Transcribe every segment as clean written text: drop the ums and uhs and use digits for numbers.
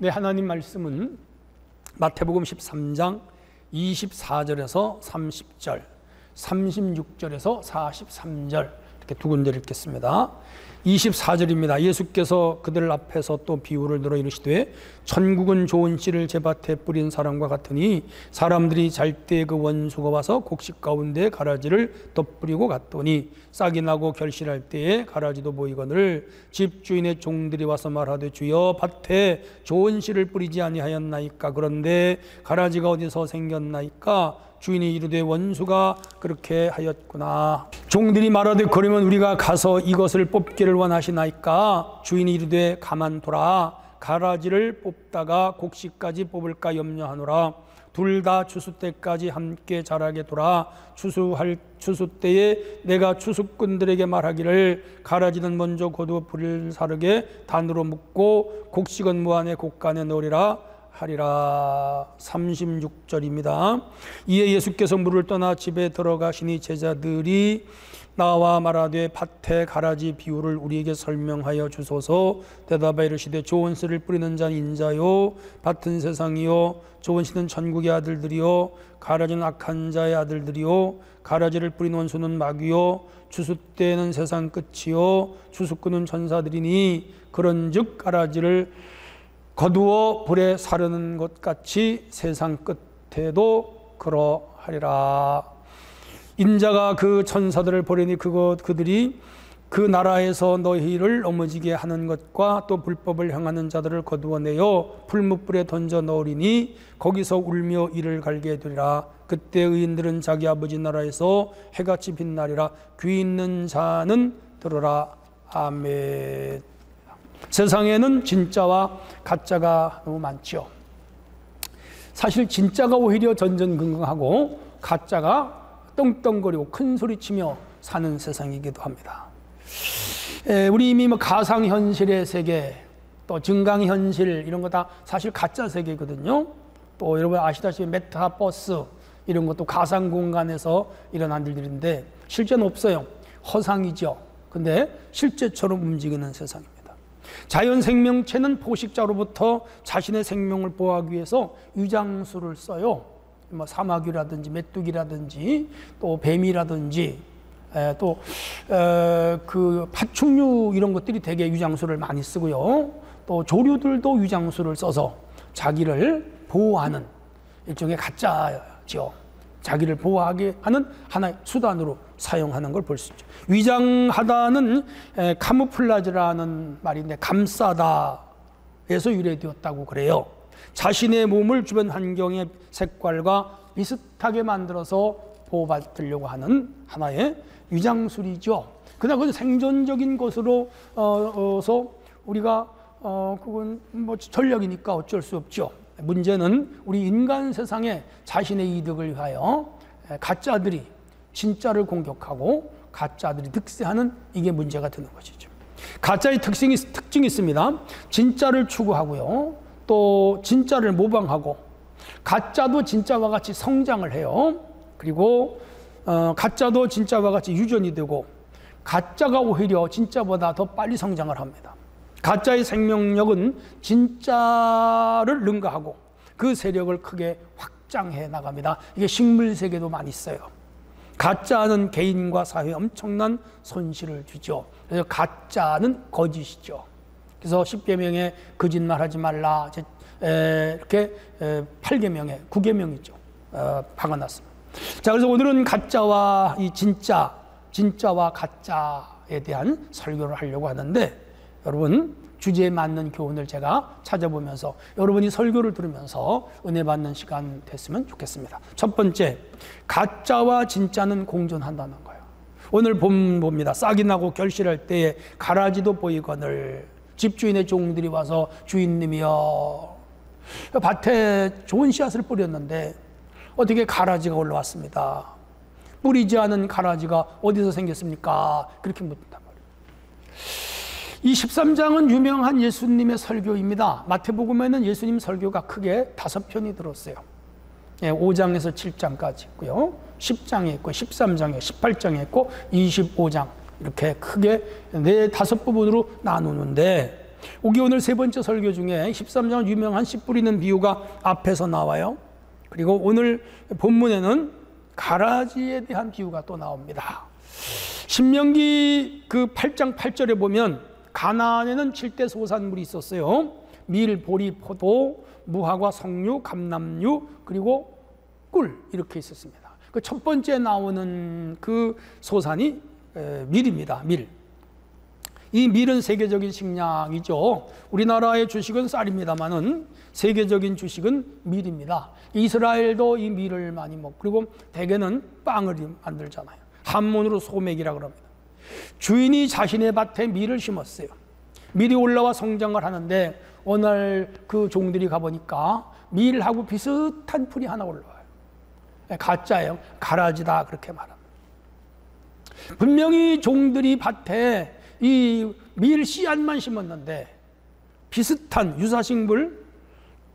네, 하나님 말씀은 마태복음 13장 24절에서 30절, 36절에서 43절 이렇게 두 군데를 읽겠습니다. 24절입니다. 예수께서 그들 앞에서 또 비유를 들어 이르시되 천국은 좋은 씨를 제 밭에 뿌린 사람과 같으니 사람들이 잘 때 그 원수가 와서 곡식 가운데 가라지를 덧뿌리고 갔더니 싹이 나고 결실할 때에 가라지도 보이거늘 집주인의 종들이 와서 말하되 주여 밭에 좋은 씨를 뿌리지 아니하였나이까? 그런데 가라지가 어디서 생겼나이까? 주인이 이르되 원수가 그렇게 하였구나. 종들이 말하되 그러면 우리가 가서 이것을 뽑기를 원하시나이까? 주인이 이르되 가만둬라. 가라지를 뽑다가 곡식까지 뽑을까 염려하노라. 둘 다 추수 때까지 함께 자라게 둬라. 추수 때에 내가 추수꾼들에게 말하기를 가라지는 먼저 거두어 불을 사르게 단으로 묶고 곡식은 무안에 곡간에 넣으리라 하리라. 36절입니다. 이에 예수께서 물을 떠나 집에 들어가시니 제자들이 나와 말하되 밭에 가라지 비유를 우리에게 설명하여 주소서. 대답하여 이르시되 좋은 씨를 뿌리는 자는 인자요 밭은 세상이요 좋은 씨는 천국의 아들들이요 가라지는 악한 자의 아들들이요 가라지를 뿌린 원수는 마귀요 추수 때는 세상 끝이요 추수꾼은 천사들이니 그런즉 가라지를 거두어 불에 사르는 것 같이 세상 끝에도 그러하리라. 인자가 그 천사들을 보내니 그들이 그 나라에서 너희를 넘어지게 하는 것과 또 불법을 행하는 자들을 거두어내어 풀무불에 던져 넣으리니 거기서 울며 이를 갈게 되리라. 그때 의인들은 자기 아버지 나라에서 해같이 빛나리라. 귀 있는 자는 들으라. 아멘. 세상에는 진짜와 가짜가 너무 많죠. 사실 진짜가 오히려 전전긍긍하고 가짜가 떵떵거리고 큰 소리치며 사는 세상이기도 합니다. 우리 이미 가상현실의 세계, 또 증강현실 이런 거 다 사실 가짜 세계거든요. 또 여러분 아시다시피 메타버스 이런 것도 가상공간에서 일어난 일들인데 실제는 없어요. 허상이죠. 근데 실제처럼 움직이는 세상입니다. 자연 생명체는 포식자로부터 자신의 생명을 보호하기 위해서 유장수를 써요. 사마귀라든지 메뚜기라든지 또 뱀이라든지 또 그 파충류 이런 것들이 되게 유장수를 많이 쓰고요. 또 조류들도 유장수를 써서 자기를 보호하는 일종의 가짜죠. 자기를 보호하게 하는 하나의 수단으로 사용하는 걸 볼 수 있죠. 위장하다는 카무플라즈라는 말인데 감싸다에서 유래되었다고 그래요. 자신의 몸을 주변 환경의 색깔과 비슷하게 만들어서 보호받으려고 하는 하나의 위장술이죠. 그러나 그건 생존적인 것으로서 우리가 그건 뭐 전략이니까 어쩔 수 없죠. 문제는 우리 인간 세상에 자신의 이득을 위하여 가짜들이 진짜를 공격하고 가짜들이 득세하는 이게 문제가 되는 것이죠. 가짜의 특징이 있습니다. 진짜를 추구하고요. 또 진짜를 모방하고 가짜도 진짜와 같이 성장을 해요. 그리고 가짜도 진짜와 같이 유전이 되고 가짜가 오히려 진짜보다 더 빨리 성장을 합니다. 가짜의 생명력은 진짜를 능가하고 그 세력을 크게 확장해 나갑니다. 이게 식물 세계도 많이 있어요. 가짜는 개인과 사회에 엄청난 손실을 주죠. 그래서 가짜는 거짓이죠. 그래서 10계명에 거짓말하지 말라 이렇게 8계명에 9계명이죠. 박아놨습니다. 자, 그래서 오늘은 가짜와 이 진짜와 가짜에 대한 설교를 하려고 하는데 여러분 주제에 맞는 교훈을 제가 찾아보면서 여러분이 설교를 들으면서 은혜 받는 시간 됐으면 좋겠습니다. 첫 번째, 가짜와 진짜는 공존한다는 거예요. 오늘 봅니다. 싹이 나고 결실할 때에 가라지도 보이거늘 집주인의 종들이 와서 주인님이여 밭에 좋은 씨앗을 뿌렸는데 어떻게 가라지가 올라왔습니다. 뿌리지 않은 가라지가 어디서 생겼습니까? 그렇게 묻는단 말이에요. 이 13장은 유명한 예수님의 설교입니다. 마태복음에는 예수님 설교가 크게 5편이 들었어요. 5장에서 7장까지 있고요. 10장에 있고 13장에 18장에 있고 25장 이렇게 크게 4, 5 부분으로 나누는데 여기 오늘 세 번째 설교 중에 13장 유명한 씨 뿌리는 비유가 앞에서 나와요. 그리고 오늘 본문에는 가라지에 대한 비유가 또 나옵니다. 신명기 그 8장 8절에 보면 가나안에는 7대 소산물이 있었어요. 밀, 보리, 포도, 무화과, 석류, 감람류, 그리고 꿀, 이렇게 있었습니다. 그 첫 번째 나오는 그 소산이 밀입니다. 밀. 이 밀은 세계적인 식량이죠. 우리나라의 주식은 쌀입니다만은 세계적인 주식은 밀입니다. 이스라엘도 이 밀을 많이 먹고, 그리고 대개는 빵을 만들잖아요. 한문으로 소맥이라고 합니다. 주인이 자신의 밭에 밀을 심었어요. 밀이 올라와 성장을 하는데 어느 날 그 종들이 가보니까 밀하고 비슷한 풀이 하나 올라와요. 가짜예요. 가라지다, 그렇게 말합니다. 분명히 종들이 밭에 이 밀 씨앗만 심었는데 비슷한 유사식물,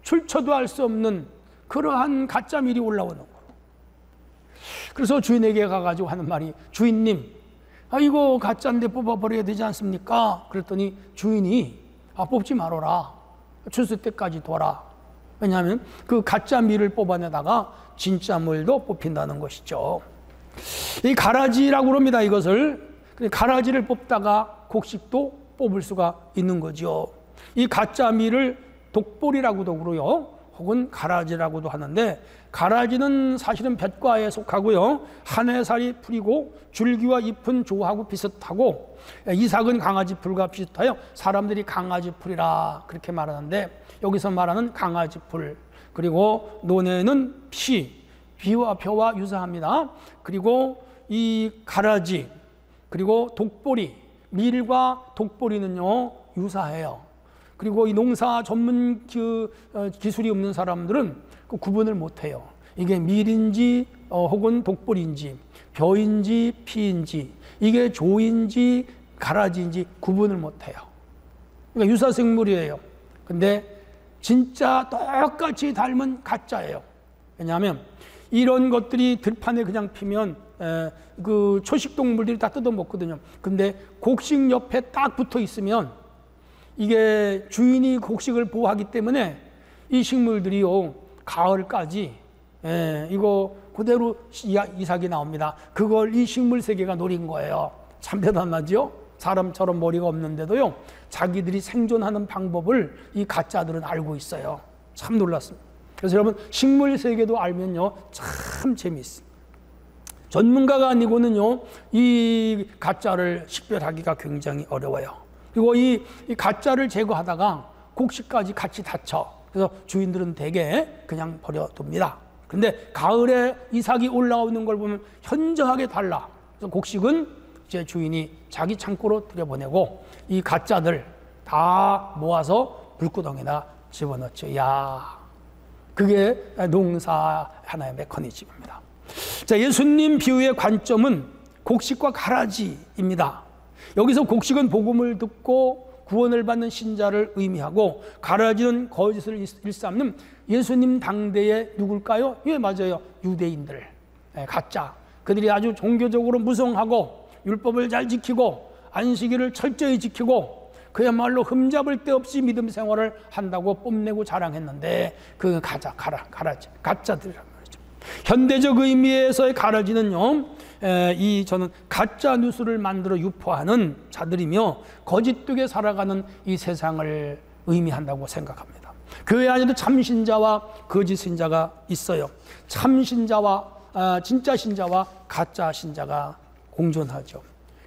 출처도 알 수 없는 그러한 가짜 밀이 올라오는 거예요. 그래서 주인에게 가가지고 하는 말이, 주인님, 이거 가짜인데 뽑아버려야 되지 않습니까? 그랬더니 주인이 뽑지 말아라. 추수 때까지 둬라. 왜냐하면 그 가짜 밀을 뽑아내다가 진짜 물도 뽑힌다는 것이죠. 이 가라지라고 합니다. 이것을. 가라지를 뽑다가 곡식도 뽑을 수가 있는 거죠. 이 가짜 밀을 독보리라고도 그러고요, 혹은 가라지라고도 하는데, 가라지는 사실은 볏과에 속하고요, 한해살이 풀이고 줄기와 잎은 조하고 비슷하고, 이삭은 강아지 풀과 비슷하여 사람들이 강아지 풀이라 그렇게 말하는데, 여기서 말하는 강아지 풀, 그리고 논에는 비와 표와 유사합니다. 그리고 이 가라지, 그리고 독보리, 밀과 독보리는요 유사해요. 그리고 이 농사 전문 기술이 없는 사람들은 그 구분을 못해요. 이게 밀인지 혹은 독보리인지, 벼인지 피인지, 이게 조인지 가라지인지 구분을 못해요. 그러니까 유사생물이에요. 근데 진짜 똑같이 닮은 가짜예요. 왜냐하면 이런 것들이 들판에 그냥 피면 그 초식동물들이 다 뜯어 먹거든요. 근데 곡식 옆에 딱 붙어 있으면 이게 주인이 곡식을 보호하기 때문에 이 식물들이요, 가을까지 이거 그대로 이삭이 나옵니다. 그걸 이 식물 세계가 노린 거예요. 참 대단하죠? 사람처럼 머리가 없는데도요, 자기들이 생존하는 방법을 이 가짜들은 알고 있어요. 참 놀랐습니다. 그래서 여러분, 식물 세계도 알면요 참 재미있어요. 전문가가 아니고는요 이 가짜를 식별하기가 굉장히 어려워요. 그리고 이 가짜를 제거하다가 곡식까지 같이 다쳐. 그래서 주인들은 대개 그냥 버려둡니다. 근데 가을에 이삭이 올라오는 걸 보면 현저하게 달라. 그래서 곡식은 이제 주인이 자기 창고로 들여보내고 이 가짜들 다 모아서 불구덩이에다 집어넣죠. 야, 그게 농사 하나의 메커니즘입니다. 자, 예수님 비유의 관점은 곡식과 가라지입니다. 여기서 곡식은 복음을 듣고 구원을 받는 신자를 의미하고, 가라지는 거짓을 일삼는 예수님 당대의 누굴까요? 예, 맞아요. 유대인들, 가짜. 그들이 아주 종교적으로 무성하고 율법을 잘 지키고 안식일을 철저히 지키고 그야말로 흠잡을 데 없이 믿음 생활을 한다고 뽐내고 자랑했는데, 그 가라지, 가짜들이란 말이죠. 현대적 의미에서의 가라지는요, 저는 가짜 뉴스를 만들어 유포하는 자들이며 거짓되게 살아가는 이 세상을 의미한다고 생각합니다. 교회 안에도 참신자와 거짓 신자가 있어요. 참신자와 진짜 신자와 가짜 신자가 공존하죠.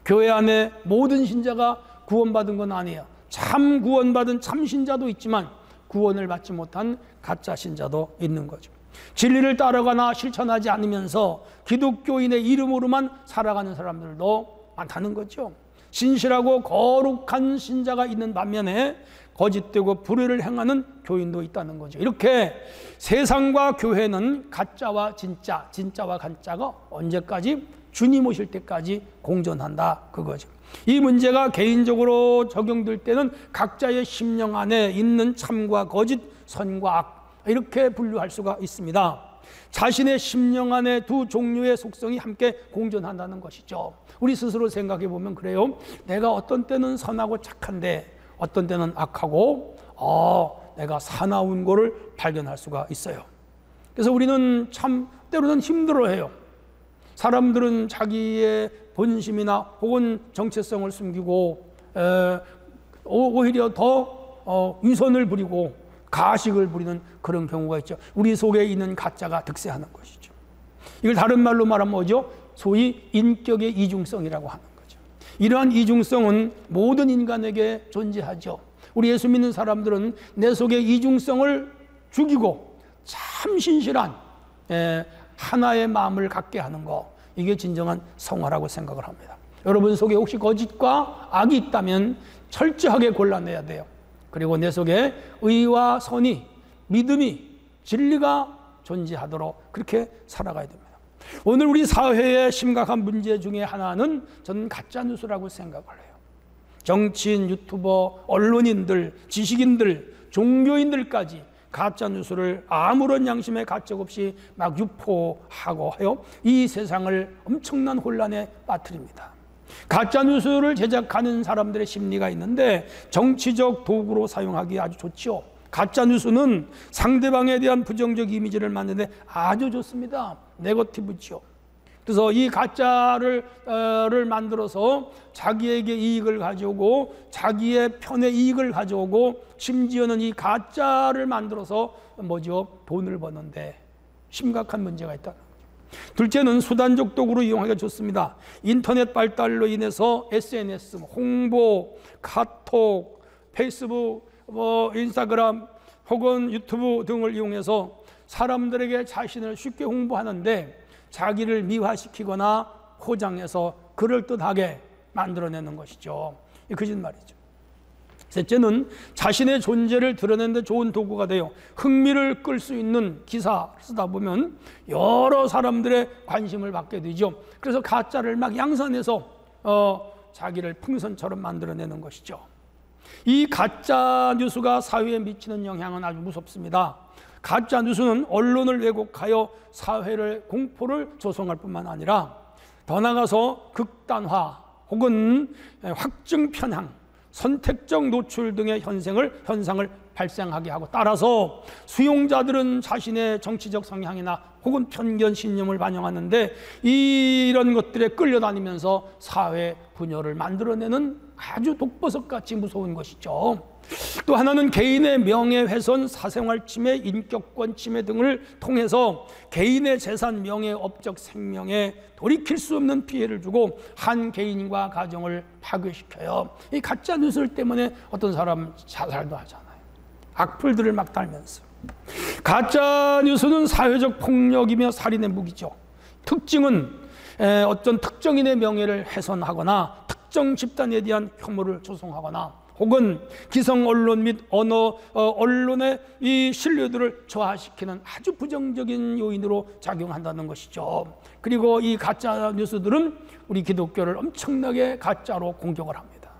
교회 안에 모든 신자가 구원받은 건 아니에요. 참 구원받은 참신자도 있지만 구원을 받지 못한 가짜 신자도 있는 거죠. 진리를 따라가나 실천하지 않으면서 기독교인의 이름으로만 살아가는 사람들도 많다는 거죠. 신실하고 거룩한 신자가 있는 반면에 거짓되고 불의를 행하는 교인도 있다는 거죠. 이렇게 세상과 교회는 가짜와 진짜, 진짜와 가짜가 언제까지? 주님 오실 때까지 공존한다, 그거죠. 이 문제가 개인적으로 적용될 때는 각자의 심령 안에 있는 참과 거짓, 선과 악, 이렇게 분류할 수가 있습니다. 자신의 심령 안에 두 종류의 속성이 함께 공존한다는 것이죠. 우리 스스로 생각해 보면 그래요. 내가 어떤 때는 선하고 착한데 어떤 때는 악하고 내가 사나운 거를 발견할 수가 있어요. 그래서 우리는 참 때로는 힘들어해요. 사람들은 자기의 본심이나 혹은 정체성을 숨기고 오히려 더 위선을 부리고 가식을 부리는 그런 경우가 있죠. 우리 속에 있는 가짜가 득세하는 것이죠. 이걸 다른 말로 말하면 뭐죠? 소위 인격의 이중성이라고 하는 거죠. 이러한 이중성은 모든 인간에게 존재하죠. 우리 예수 믿는 사람들은 내 속의 이중성을 죽이고 참 신실한 하나의 마음을 갖게 하는 거, 이게 진정한 성화라고 생각을 합니다. 여러분 속에 혹시 거짓과 악이 있다면 철저하게 골라내야 돼요. 그리고 내 속에 의와 선이, 믿음이, 진리가 존재하도록 그렇게 살아가야 됩니다. 오늘 우리 사회의 심각한 문제 중에 하나는 저는 가짜뉴스라고 생각을 해요. 정치인, 유튜버, 언론인들, 지식인들, 종교인들까지 가짜뉴스를 아무런 양심의 가책 없이 막 유포하고 하여 이 세상을 엄청난 혼란에 빠뜨립니다. 가짜뉴스를 제작하는 사람들의 심리가 있는데 정치적 도구로 사용하기 아주 좋죠. 가짜뉴스는 상대방에 대한 부정적 이미지를 만드는데 아주 좋습니다. 네거티브죠. 그래서 이 가짜를 만들어서 자기에게 이익을 가져오고 자기의 편의 이익을 가져오고 심지어는 이 가짜를 만들어서 돈을 버는데 심각한 문제가 있다는 거죠. 둘째는 수단적 도구로 이용하기가 좋습니다. 인터넷 발달로 인해서 SNS, 홍보, 카톡, 페이스북, 인스타그램 혹은 유튜브 등을 이용해서 사람들에게 자신을 쉽게 홍보하는데 자기를 미화시키거나 포장해서 그럴듯하게 만들어내는 것이죠. 이 거짓말이죠. 셋째는 자신의 존재를 드러내는 데 좋은 도구가 돼요. 흥미를 끌 수 있는 기사 쓰다 보면 여러 사람들의 관심을 받게 되죠. 그래서 가짜를 막 양산해서 자기를 풍선처럼 만들어내는 것이죠. 이 가짜 뉴스가 사회에 미치는 영향은 아주 무섭습니다. 가짜 뉴스는 언론을 왜곡하여 사회를 공포를 조성할 뿐만 아니라 더 나아가서 극단화 혹은 확증 편향, 선택적 노출 등의 현상을 발생하게 하고, 따라서 수용자들은 자신의 정치적 성향이나 혹은 편견 신념을 반영하는데 이런 것들에 끌려다니면서 사회 분열을 만들어내는 아주 독버섯같이 무서운 것이죠. 또 하나는 개인의 명예훼손, 사생활 침해, 인격권 침해 등을 통해서 개인의 재산, 명예, 업적, 생명에 돌이킬 수 없는 피해를 주고 한 개인과 가정을 파괴시켜요. 이 가짜 뉴스 때문에 어떤 사람 자살도 하잖아요. 악플들을 막 달면서. 가짜 뉴스는 사회적 폭력이며 살인의 무기죠. 특징은 어떤 특정인의 명예를 훼손하거나 특정 집단에 대한 혐오를 조성하거나 혹은 기성 언론 및 언론의 이 신뢰도를 저하시키는 아주 부정적인 요인으로 작용한다는 것이죠. 그리고 이 가짜 뉴스들은 우리 기독교를 엄청나게 가짜로 공격을 합니다.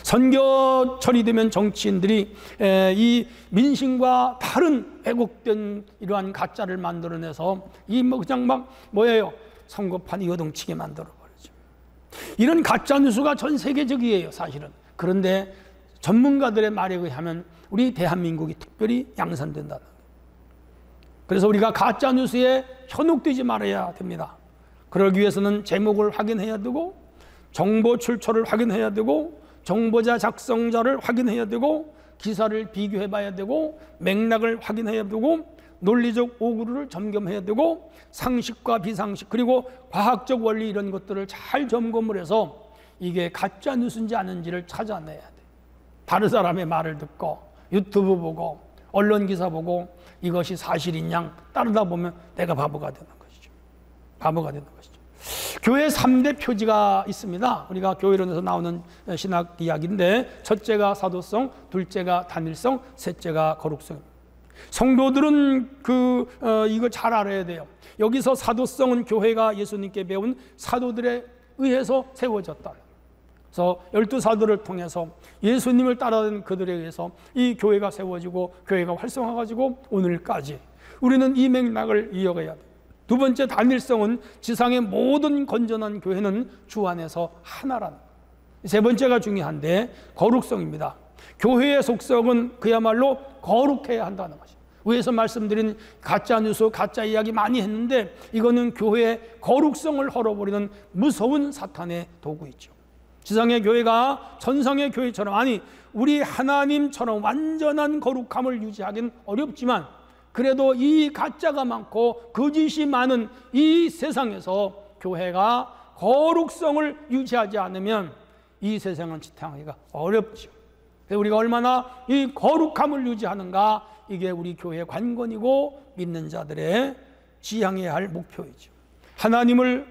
선거철이 되면 정치인들이 이 민심과 다른 왜곡된 이러한 가짜를 만들어내서 선거판이 요동치게 만들어. 이런 가짜 뉴스가 전 세계적이에요, 사실은. 그런데 전문가들의 말에 의하면 우리 대한민국이 특별히 양산된다는 거예요. 그래서 우리가 가짜 뉴스에 현혹되지 말아야 됩니다. 그러기 위해서는 제목을 확인해야 되고, 정보 출처를 확인해야 되고, 정보자 작성자를 확인해야 되고, 기사를 비교해 봐야 되고, 맥락을 확인해야 되고, 논리적 오구를 점검해야 되고, 상식과 비상식 그리고 과학적 원리 이런 것들을 잘 점검을 해서 이게 가짜 뉴스인지 아닌지를 찾아내야 돼. 다른 사람의 말을 듣고 유튜브 보고 언론 기사 보고 이것이 사실인 양 따르다 보면 내가 바보가 되는 것이죠. 바보가 되는 것이죠. 교회 3대 표지가 있습니다. 우리가 교회론에서 나오는 신학 이야기인데, 첫째가 사도성, 둘째가 단일성, 셋째가 거룩성입니다. 성도들은 이거 잘 알아야 돼요. 여기서 사도성은 교회가 예수님께 배운 사도들에 의해서 세워졌다. 그래서 12사도를 통해서 예수님을 따르는 그들에 의해서 이 교회가 세워지고 교회가 활성화가지고 오늘까지 우리는 이 맥락을 이어가야 돼요. 두 번째 단일성은 지상의 모든 건전한 교회는 주 안에서 하나라는 거예요. 세 번째가 중요한데 거룩성입니다. 교회의 속성은 그야말로 거룩해야 한다는 것이죠. 위에서 말씀드린 가짜 뉴스, 가짜 이야기 많이 했는데 이거는 교회의 거룩성을 헐어버리는 무서운 사탄의 도구이죠. 지상의 교회가 천상의 교회처럼, 아니 우리 하나님처럼 완전한 거룩함을 유지하기는 어렵지만, 그래도 이 가짜가 많고 거짓이 많은 이 세상에서 교회가 거룩성을 유지하지 않으면 이 세상은 지탱하기가 어렵죠. 그래서 우리가 얼마나 이 거룩함을 유지하는가, 이게 우리 교회의 관건이고 믿는 자들의 지향해야 할 목표이죠. 하나님을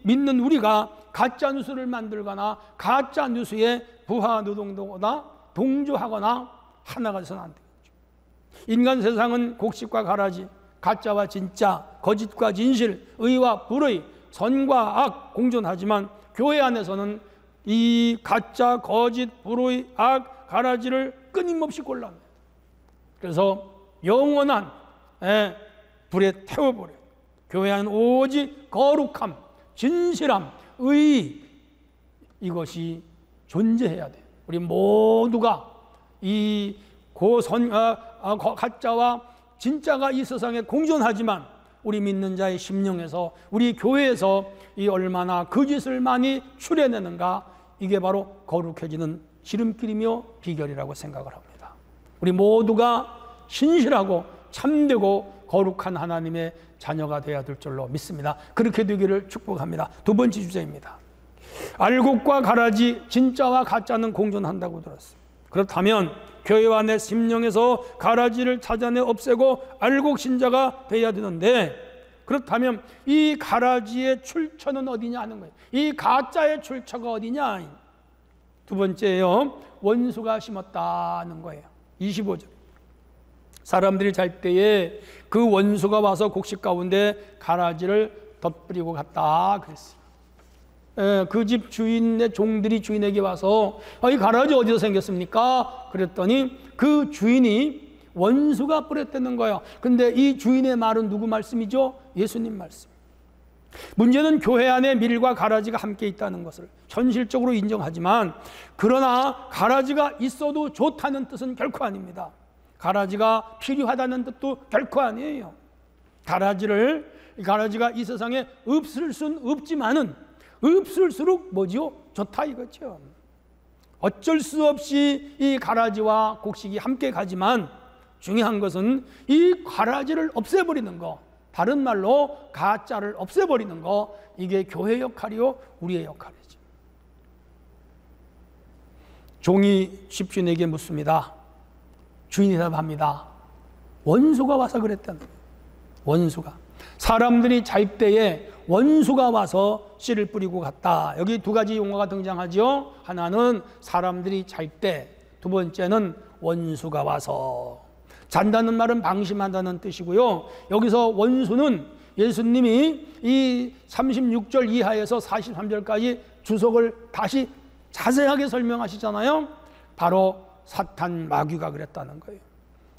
믿는 우리가 가짜 뉴스를 만들거나 가짜 뉴스에 부하 노동도거나 동조하거나 하나가 돼서는 안 되겠죠. 인간 세상은 곡식과 가라지, 가짜와 진짜, 거짓과 진실, 의와 불의, 선과 악 공존하지만 교회 안에서는 이 가짜, 거짓, 불의, 악, 가라지를 끊임없이 골라냅니다. 그래서 영원한 불에 태워버려요. 교회 안은 오직 거룩함, 진실함, 의, 이것이 존재해야 돼요. 우리 모두가 이 가짜와 진짜가 이 세상에 공존하지만 우리 믿는 자의 심령에서, 우리 교회에서 이 얼마나 거짓을 많이 추려내는가, 이게 바로 거룩해지는 지름길이며 비결이라고 생각을 합니다. 우리 모두가 신실하고 참되고 거룩한 하나님의 자녀가 되어야 될 줄로 믿습니다. 그렇게 되기를 축복합니다. 두 번째 주제입니다. 알곡과 가라지, 진짜와 가짜는 공존한다고 들었습니다. 그렇다면 교회와 내 심령에서 가라지를 찾아내 없애고 알곡 신자가 되어야 되는데, 그렇다면 이 가라지의 출처는 어디냐 하는 거예요. 이 가짜의 출처가 어디냐. 두 번째요, 원수가 심었다는 거예요. 25절. 사람들이 잘 때에 그 원수가 와서 곡식 가운데 가라지를 덧뿌리고 갔다 그랬어요. 그 집 주인의 종들이 주인에게 와서 이 가라지 어디서 생겼습니까? 그랬더니 그 주인이 원수가 뿌렸다는 거예요. 근데 이 주인의 말은 누구 말씀이죠? 예수님 말씀. 문제는 교회 안에 밀과 가라지가 함께 있다는 것을 현실적으로 인정하지만, 그러나 가라지가 있어도 좋다는 뜻은 결코 아닙니다. 가라지가 필요하다는 뜻도 결코 아니에요. 가라지가 이 세상에 없을 순 없지만은 없을수록 뭐지요? 좋다 이거죠. 어쩔 수 없이 이 가라지와 곡식이 함께 가지만 중요한 것은 이 가라지를 없애버리는 거, 다른 말로 가짜를 없애버리는 거, 이게 교회 역할이요, 우리의 역할이죠. 종이 집주인에게 묻습니다. 주인이 대답합니다. 원수가 와서 그랬다는 거예요. 원수가. 사람들이 잘 때에 원수가 와서 씨를 뿌리고 갔다. 여기 두 가지 용어가 등장하죠. 하나는 사람들이 잘 때, 두 번째는 원수가 와서. 잔다는 말은 방심한다는 뜻이고요. 여기서 원수는 예수님이 이 36절 이하에서 43절까지 주석을 다시 자세하게 설명하시잖아요. 바로 사탄 마귀가 그랬다는 거예요.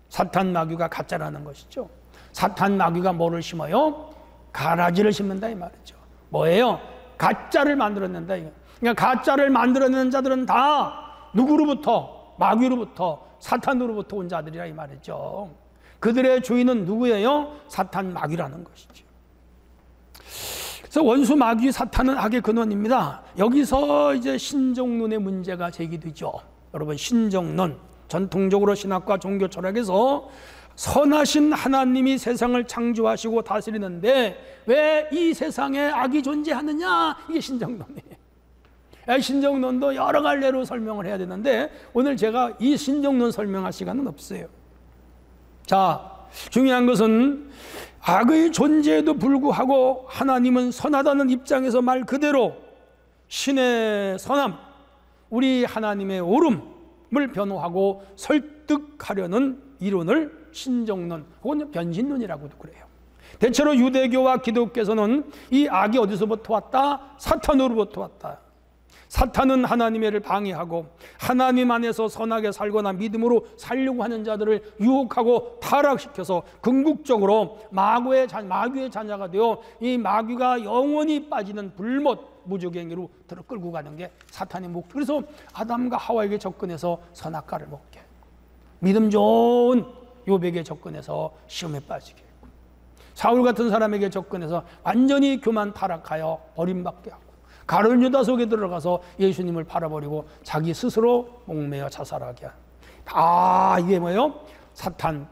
사탄 마귀가 가짜라는 것이죠. 사탄 마귀가 뭐를 심어요? 가라지를 심는다 이 말이죠. 뭐예요? 가짜를 만들어낸다 이거. 그러니까 가짜를 만들어내는 자들은 다 누구로부터? 마귀로부터, 사탄으로부터 온 자들이라 이 말이죠. 그들의 주인은 누구예요? 사탄 마귀라는 것이죠. 그래서 원수 마귀 사탄은 악의 근원입니다. 여기서 이제 신정론의 문제가 제기되죠. 여러분, 신정론, 전통적으로 신학과 종교 철학에서 선하신 하나님이 세상을 창조하시고 다스리는데 왜 이 세상에 악이 존재하느냐, 이게 신정론이에요. 신정론도 여러 갈래로 설명을 해야 되는데 오늘 제가 이 신정론 설명할 시간은 없어요. 자, 중요한 것은 악의 존재에도 불구하고 하나님은 선하다는 입장에서 말 그대로 신의 선함, 우리 하나님의 옳음을 변호하고 설득하려는 이론을 신정론 혹은 변신론이라고도 그래요. 대체로 유대교와 기독교에서는 이 악이 어디서부터 왔다? 사탄으로부터 왔다. 사탄은 하나님의 일을 방해하고 하나님 안에서 선하게 살거나 믿음으로 살려고 하는 자들을 유혹하고 타락시켜서 궁극적으로 마귀의 자녀가 되어 이 마귀가 영원히 빠지는 불못, 무적행위로 들어 끌고 가는 게 사탄의 목적. 그래서 아담과 하와에게 접근해서 선악과를 먹게 했고, 믿음 좋은 욥에게 접근해서 시험에 빠지게 했고, 사울 같은 사람에게 접근해서 완전히 교만 타락하여 버림받게 하고, 가룟 유다 속에 들어가서 예수님을 팔아버리고 자기 스스로 목매어 자살하게 한, 다 이게 뭐예요? 사탄,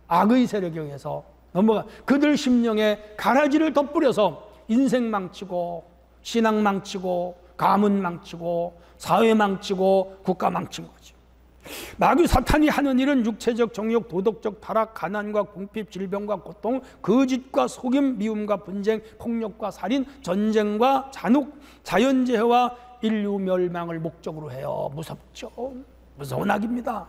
악의 세력에 의해서 넘어가 그들 심령에 가라지를 덧뿌려서 인생 망치고 신앙 망치고 가문 망치고 사회 망치고 국가 망친 거죠. 마귀 사탄이 하는 일은 육체적 정욕, 도덕적 타락, 가난과 궁핍, 질병과 고통, 거짓과 속임, 미움과 분쟁, 폭력과 살인, 전쟁과 잔혹, 자연재해와 인류 멸망을 목적으로 해요. 무섭죠. 무서운 악입니다.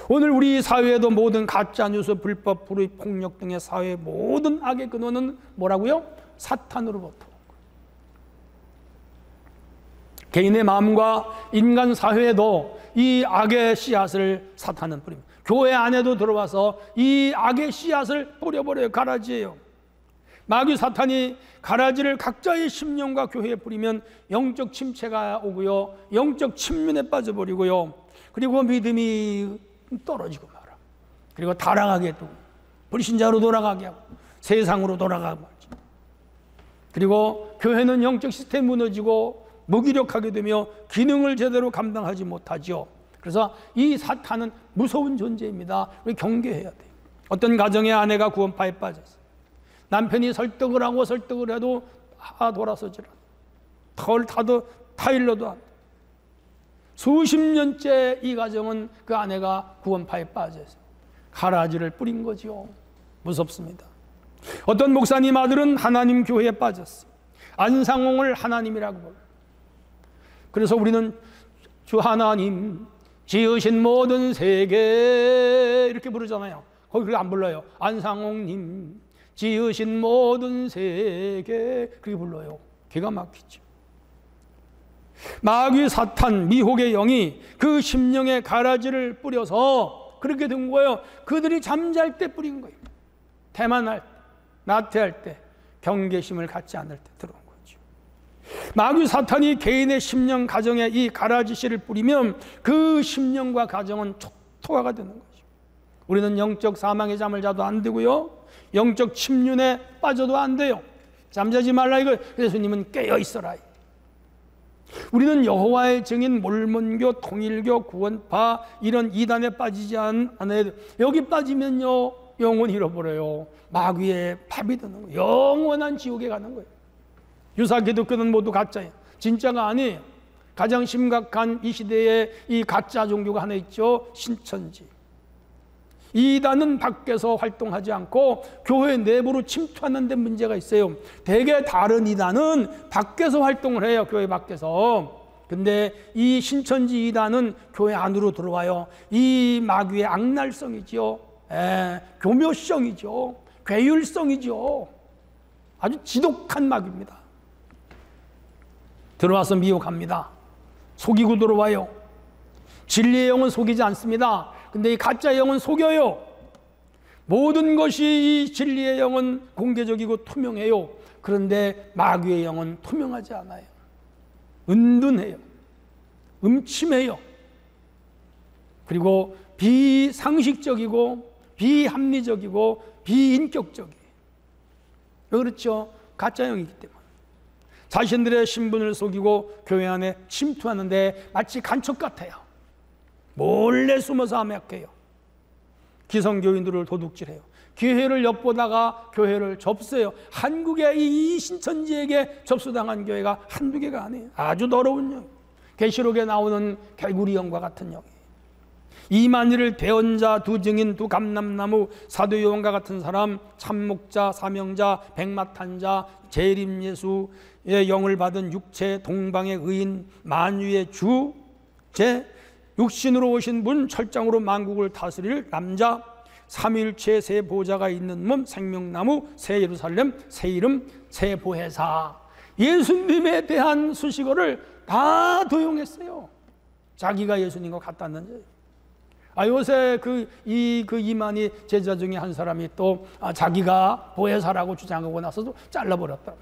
오늘 우리 사회에도 모든 가짜뉴스, 불법, 불의, 폭력 등의 사회의 모든 악의 근원은 뭐라고요? 사탄으로부터. 개인의 마음과 인간 사회에도 이 악의 씨앗을 사탄은 뿌립니다. 교회 안에도 들어와서 이 악의 씨앗을 뿌려버려요. 가라지예요. 마귀 사탄이 가라지를 각자의 심령과 교회에 뿌리면 영적 침체가 오고요, 영적 침륜에 빠져버리고요, 그리고 믿음이 떨어지고 말아. 그리고 타락하게 두고 불신자로 돌아가게 하고 세상으로 돌아가고 말이죠. 그리고 교회는 영적 시스템이 무너지고 무기력하게 되며 기능을 제대로 감당하지 못하죠. 그래서 이 사탄은 무서운 존재입니다. 우리 경계해야 돼요. 어떤 가정의 아내가 구원파에 빠졌어요. 남편이 설득을 하고 설득을 해도 다 돌아서질 않아요. 털 타도 타일러도 안 돼요. 수십 년째 이 가정은 그 아내가 구원파에 빠져서 가라지를 뿌린 거죠. 무섭습니다. 어떤 목사님 아들은 하나님 교회에 빠졌어요. 안상홍을 하나님이라고 불러요. 그래서 우리는 주 하나님 지으신 모든 세계 이렇게 부르잖아요. 거기 그렇게 안 불러요. 안상홍님 지으신 모든 세계 그렇게 불러요. 기가 막히죠. 마귀 사탄 미혹의 영이 그 심령에 가라지를 뿌려서 그렇게 된 거예요. 그들이 잠잘 때 뿌린 거예요. 태만할 때, 나태할 때, 경계심을 갖지 않을 때 들어온 거죠. 마귀 사탄이 개인의 심령 가정에 이 가라지 씨를 뿌리면 그 심령과 가정은 초토화가 되는 거죠. 우리는 영적 사망의 잠을 자도 안 되고요, 영적 침륜에 빠져도 안 돼요. 잠자지 말라 이거. 예수님은 깨어 있어라. 우리는 여호와의 증인, 몰몬교, 통일교, 구원파 이런 이단에 빠지지 않아야 돼요. 여기 빠지면요 영혼 잃어버려요. 마귀의 밥이 되는 거예요. 영원한 지옥에 가는 거예요. 유사 기독교는 모두 가짜예요. 진짜가 아니에요. 가장 심각한 이 시대에 이 가짜 종교가 하나 있죠. 신천지. 이단은 밖에서 활동하지 않고 교회 내부로 침투하는 데 문제가 있어요. 대개 다른 이단은 밖에서 활동을 해요. 교회 밖에서. 근데 이 신천지 이단은 교회 안으로 들어와요. 이 마귀의 악랄성이죠. 교묘성이죠. 괴율성이죠. 아주 지독한 마귀입니다. 들어와서 미혹합니다. 속이고 들어와요. 진리의 영은 속이지 않습니다. 근데 이 가짜 영은 속여요. 모든 것이 이 진리의 영은 공개적이고 투명해요. 그런데 마귀의 영은 투명하지 않아요. 은둔해요. 음침해요. 그리고 비상식적이고 비합리적이고 비인격적이에요. 왜 그렇죠? 가짜 영이기 때문에. 자신들의 신분을 속이고 교회 안에 침투하는데 마치 간첩 같아요. 몰래 숨어서 암약해요. 기성교인들을 도둑질해요. 기회를 엿보다가 교회를 접수해요. 한국의 이 신천지에게 접수당한 교회가 한두 개가 아니에요. 아주 더러운 영. 계시록에 나오는 개구리 영과 같은 영이에요. 이만희를 대언자, 두 증인, 두 감람나무, 사도 요한과 같은 사람, 참목자, 사명자, 백마탄자, 재림예수의 영을 받은 육체, 동방의 의인, 만유의 주, 육신으로 오신 분, 철장으로 만국을 다스릴 남자, 삼위일체 새 보좌가 있는 몸, 생명나무, 새 예루살렘, 새 이름, 새 보혜사. 예수님에 대한 수식어를 다 도용했어요. 자기가 예수님과 같았는지. 요새 이만희 제자 중에 한 사람이 또 자기가 보혜사라고 주장하고 나서도 잘라버렸다.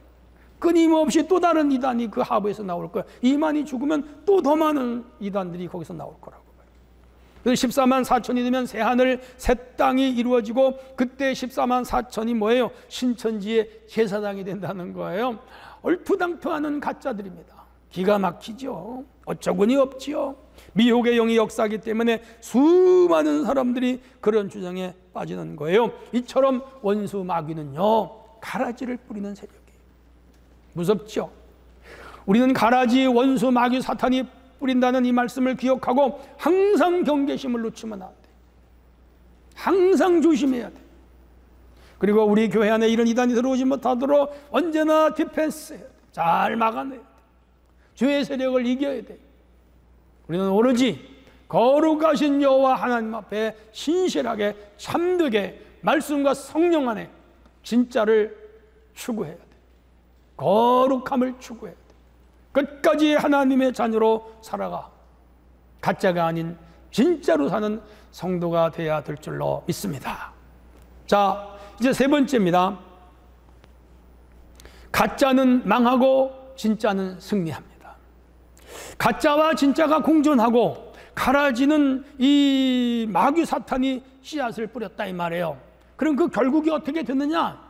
끊임없이 또 다른 이단이 그 하부에서 나올 거야. 이만이 죽으면 또 더 많은 이단들이 거기서 나올 거라고. 그래서 14만 4천이 되면 새 하늘 새 땅이 이루어지고, 그때 14만 4천이 뭐예요? 신천지의 제사장이 된다는 거예요. 얼토당토하는 가짜들입니다. 기가 막히죠. 어처구니 없지요. 미혹의 영이 역사하기 때문에 수많은 사람들이 그런 주장에 빠지는 거예요. 이처럼 원수 마귀는요, 가라지를 뿌리는 세력이에요. 무섭죠? 우리는 가라지, 원수, 마귀, 사탄이 뿌린다는 이 말씀을 기억하고 항상 경계심을 놓치면 안 돼. 항상 조심해야 돼. 그리고 우리 교회 안에 이런 이단이 들어오지 못하도록 언제나 디펜스해야 돼. 잘 막아내야 돼. 주의 세력을 이겨야 돼. 우리는 오로지 거룩하신 여호와 하나님 앞에 신실하게 참되게 말씀과 성령 안에 진짜를 추구해야 돼. 거룩함을 추구해야 돼. 끝까지 하나님의 자녀로 살아가 가짜가 아닌 진짜로 사는 성도가 되어야 될 줄로 믿습니다. 자, 이제 세 번째입니다. 가짜는 망하고 진짜는 승리합니다. 가짜와 진짜가 공존하고 가라지는 이 마귀 사탄이 씨앗을 뿌렸다 이 말이에요. 그럼 그 결국이 어떻게 됐느냐?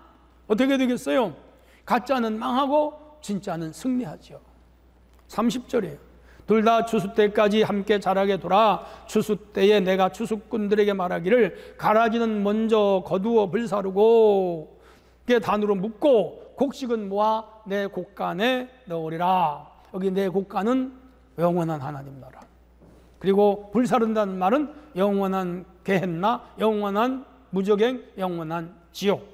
어떻게 되겠어요? 가짜는 망하고 진짜는 승리하죠. 30절이에요. 둘 다 추수 때까지 함께 자라게 둬라. 추수 때에 내가 추수꾼들에게 말하기를 가라지는 먼저 거두어 불사르고 그 단으로 묶고 곡식은 모아 내 곡간에 넣으리라. 여기 내 곡간은 영원한 하나님 나라. 그리고 불사른다는 말은 영원한 게헨나, 영원한 무적행, 영원한 지옥.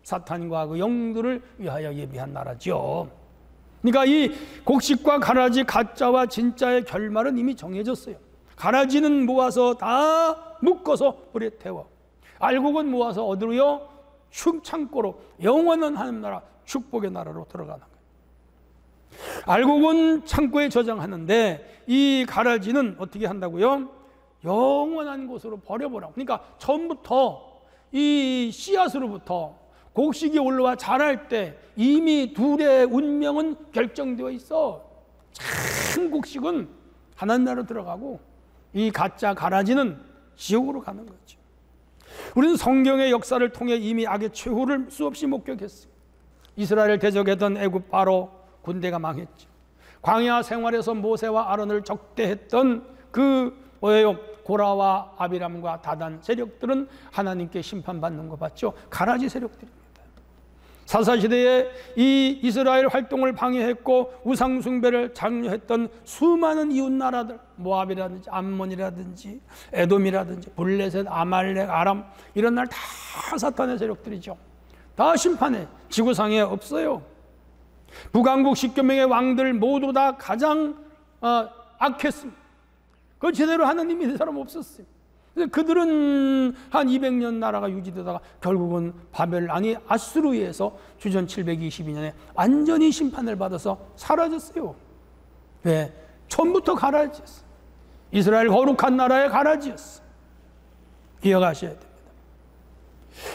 사탄과 그 영들을 위하여 예비한 나라죠. 그러니까 이 곡식과 가라지, 가짜와 진짜의 결말은 이미 정해졌어요. 가라지는 모아서 다 묶어서 불에 태워. 알곡은 모아서 어디로요? 창고로, 영원한 하나님 나라, 축복의 나라로 들어가는 거예요. 알곡은 창고에 저장하는데 이 가라지는 어떻게 한다고요? 영원한 곳으로 버려보라고. 그러니까 처음부터 이 씨앗으로부터 곡식이 올라와 자랄 때 이미 둘의 운명은 결정되어 있어. 참 곡식은 하나님 나라로 들어가고 이 가짜 가라지는 지옥으로 가는 거죠. 우리는 성경의 역사를 통해 이미 악의 최후를 수없이 목격했어요. 이스라엘을 대적했던 애굽 바로 군대가 망했죠. 광야 생활에서 모세와 아론을 적대했던 그 뭐예요? 고라와 아비람과 다단 세력들은 하나님께 심판받는 거 봤죠. 가라지 세력들입니다. 사사시대에 이 이스라엘 활동을 방해했고 우상숭배를 장려했던 수많은 이웃나라들, 모압이라든지 암몬이라든지 에돔이라든지 블레셋, 아말렉, 아람, 이런 날 다 사탄의 세력들이죠. 다 심판해. 지구상에 없어요. 북왕국 10개명의 왕들 모두 다 가장 악했습니다. 그 제대로 하나님이 된 사람 없었어요. 그들은 한 200년 나라가 유지되다가 결국은 바벨, 아니 아수르에서 주전 722년에 완전히 심판을 받아서 사라졌어요. 왜? 처음부터 가라지였어. 이스라엘 거룩한 나라의 가라지였어. 기억하셔야 됩니다.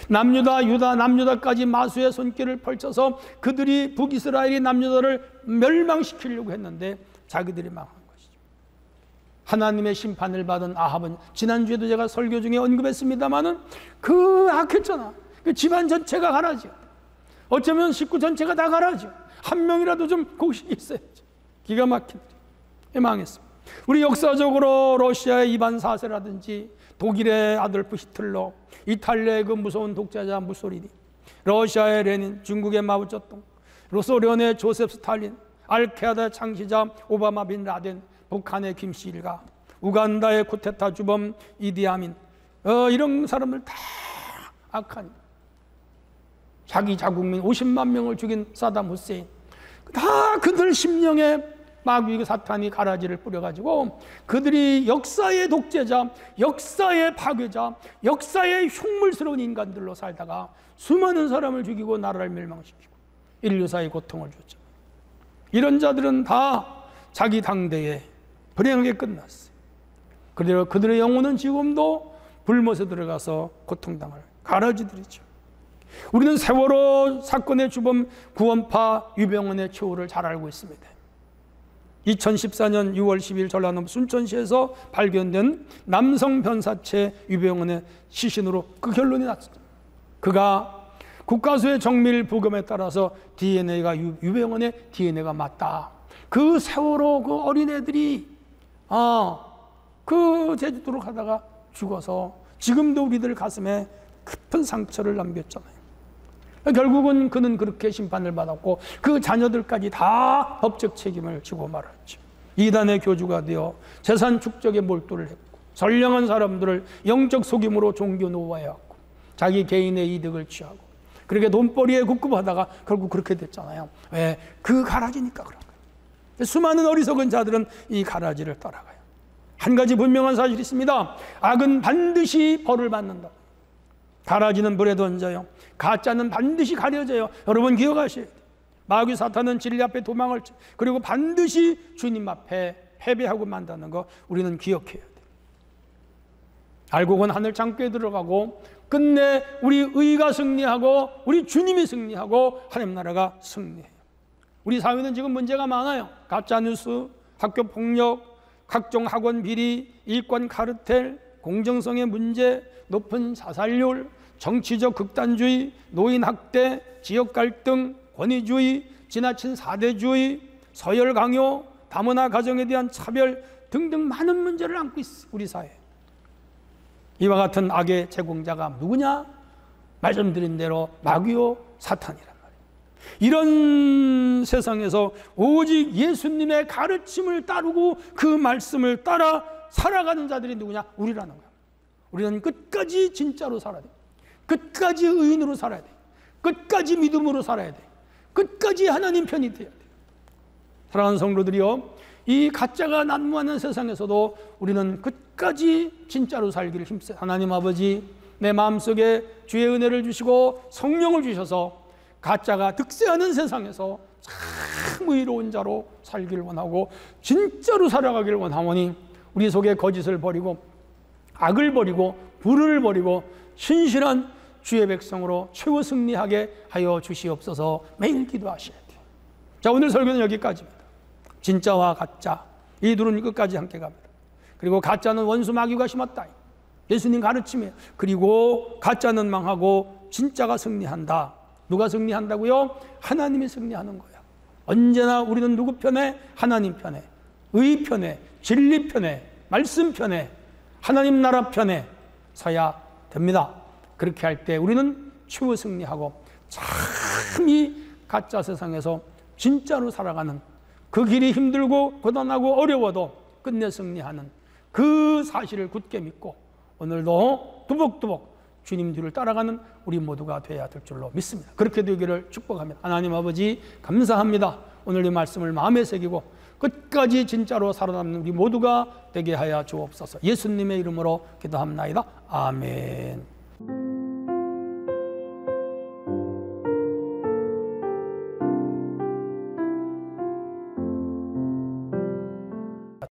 남유다, 유다, 남유다까지 마수의 손길을 펼쳐서 그들이 북이스라엘이 남유다를 멸망시키려고 했는데 자기들이 망한 것이죠. 하나님의 심판을 받은 아합은 지난주에도 제가 설교 중에 언급했습니다마는 그 악했잖아. 그 집안 전체가 가라지요. 어쩌면 식구 전체가 다 가라지요. 한 명이라도 좀 곡식이 있어야죠. 기가 막힌 망했습니다. 우리 역사적으로 러시아의 이반 4세라든지 독일의 아돌프 히틀러, 이탈리아의 그 무서운 독재자 무소리니, 러시아의 레닌, 중국의 마오쩌둥, 소련의 조셉 스탈린, 알케아다 창시자 오바마 빈 라덴, 북한의 김시일가, 우간다의 쿠데타 주범 이디아민, 이런 사람들 다 악한, 자기 자국민 50만 명을 죽인 사담 후세인, 다 그들 심령에 마귀 사탄이 가라지를 뿌려가지고 그들이 역사의 독재자, 역사의 파괴자, 역사의 흉물스러운 인간들로 살다가 수많은 사람을 죽이고 나라를 멸망시키고 인류사의 고통을 줬죠. 이런 자들은 다 자기 당대에 불행하게 끝났어요. 그대로 그들의 영혼은 지금도 불못에 들어가서 고통당할 가라지들이죠. 우리는 세월호 사건의 주범 구원파 유병헌의 최후를 잘 알고 있습니다. 2014년 6월 10일 전라남도 순천시에서 발견된 남성 변사체 유병헌의 시신으로 그 결론이 났습니다. 그가 국가수의 정밀 부검에 따라서 DNA가 유병헌의 DNA가 맞다. 그 세월호 그 어린애들이 그 제주도로 가다가 죽어서 지금도 우리들 가슴에 깊은 상처를 남겼잖아요. 결국은 그는 그렇게 심판을 받았고 그 자녀들까지 다 법적 책임을 지고 말았죠. 이단의 교주가 되어 재산 축적에 몰두를 했고 선량한 사람들을 영적 속임으로 종교 노예했고 자기 개인의 이득을 취하고 그렇게 돈벌이에 국급하다가 결국 그렇게 됐잖아요. 왜? 그 가라지니까 그런 거예요. 수많은 어리석은 자들은 이 가라지를 따라가요. 한 가지 분명한 사실이 있습니다. 악은 반드시 벌을 받는다. 가라지는 불에 던져요. 가짜는 반드시 가려져요. 여러분 기억하셔야 돼요. 마귀 사탄은 진리 앞에 도망을 쳐. 그리고 반드시 주님 앞에 패배하고 만다는 거 우리는 기억해야 돼요. 알고는 하늘 창고에 들어가고 끝내 우리 의가 승리하고 우리 주님이 승리하고 하나님 나라가 승리해요. 우리 사회는 지금 문제가 많아요. 가짜 뉴스, 학교 폭력, 각종 학원 비리, 일권 카르텔, 공정성의 문제, 높은 자살률, 정치적 극단주의, 노인 학대, 지역 갈등, 권위주의, 지나친 4대주의, 서열 강요, 다문화 가정에 대한 차별 등등 많은 문제를 안고 있어요. 우리 사회. 이와 같은 악의 제공자가 누구냐? 말씀드린 대로 마귀요 사탄이란 말이에요. 이런 세상에서 오직 예수님의 가르침을 따르고 그 말씀을 따라 살아가는 자들이 누구냐? 우리라는 거예요. 우리는 끝까지 진짜로 살아야 돼. 끝까지 의인으로 살아야 돼. 끝까지 믿음으로 살아야 돼. 끝까지 하나님 편이 돼야 돼. 사랑하는 성도들이요, 이 가짜가 난무하는 세상에서도 우리는 끝까지 진짜로 살기를 힘써요. 하나님 아버지, 내 마음속에 주의 은혜를 주시고 성령을 주셔서 가짜가 득세하는 세상에서 참 의로운 자로 살기를 원하고 진짜로 살아가기를 원하오니 우리 속에 거짓을 버리고 악을 버리고 불을 버리고 신실한 주의 백성으로 최후 승리하게 하여 주시옵소서. 매일 기도하셔야 돼요. 자, 오늘 설교는 여기까지입니다. 진짜와 가짜 이 둘은 끝까지 함께 갑니다. 그리고 가짜는 원수 마귀가 심었다. 예수님 가르침이에요. 그리고 가짜는 망하고 진짜가 승리한다. 누가 승리한다고요? 하나님이 승리하는 거야. 언제나 우리는 누구 편에? 하나님 편에, 의 편에, 진리 편에, 말씀 편에, 하나님 나라 편에 서야 됩니다. 그렇게 할 때 우리는 최후 승리하고 참 이 가짜 세상에서 진짜로 살아가는 그 길이 힘들고 고단하고 어려워도 끝내 승리하는 그 사실을 굳게 믿고 오늘도 두벅두벅 주님 뒤를 따라가는 우리 모두가 되어야 될 줄로 믿습니다. 그렇게 되기를 축복합니다. 하나님 아버지 감사합니다. 오늘 이 말씀을 마음에 새기고 끝까지 진짜로 살아남는 우리 모두가 되게 하여 주옵소서. 예수님의 이름으로 기도합나이다. 아멘.